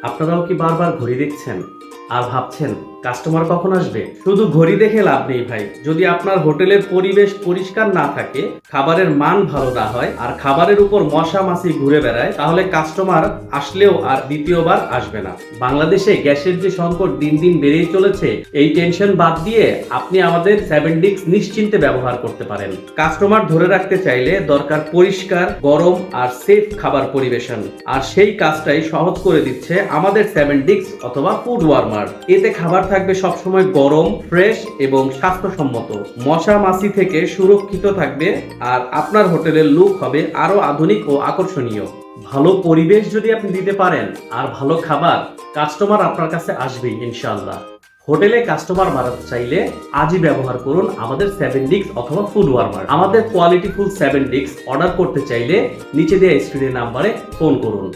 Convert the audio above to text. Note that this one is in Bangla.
আপনারাও কি বারবার ঘড়ি দেখছেন আর ভাবছেন কাস্টমার কখন আসবে? শুধু ঘড়ি দেখে লাভ নেই ভাই। যদি আপনার হোটেলের পরিবেশ পরিষ্কার না থাকে, খাবারের মান ভালো না হয় আর খাবারের উপর মশা মাছি ঘুরে বেড়ায়, তাহলে কাস্টমার আসলেও আর দ্বিতীয়বার আসবে না। বাংলাদেশে গ্যাসের যে সংকট দিন দিন বেড়েই চলেছে, এই টেনশন বাদ দিয়ে আপনি আমাদের 7 ডিক্স নিশ্চিন্তে ব্যবহার করতে পারেন। কাস্টমার ধরে রাখতে চাইলে দরকার পরিষ্কার, গরম আর সেফ খাবার পরিবেশন, আর সেই কাজটাই সহজ করে দিচ্ছে আমাদের 7 ডিক্স অথবা ফুড ওয়ার্মার। এতে খাবার থাকবে সবসময় গরম, ফ্রেশ এবং স্বাস্থ্যসম্মত, মশা মাছি থেকে সুরক্ষিত থাকবে, আর আপনার হোটেলের লুক হবে আরো আধুনিক ও আকর্ষণীয়। ভালো পরিবেশ যদি আপনি দিতে পারেন আর ভালো খাবার, কাস্টমার আপনার কাছে আসবেই ইনশাআল্লাহ। হোটেলে কাস্টমার বাড়াতে চাইলে আজই ব্যবহার করুন আমাদের 7 ডিক্স অথবা ফুড ওয়ার্মার। আমাদের কোয়ালিটিফুল 7 ডিক্স অর্ডার করতে চাইলে নিচে দেওয়া স্ক্রিনের নাম্বারে ফোন করুন।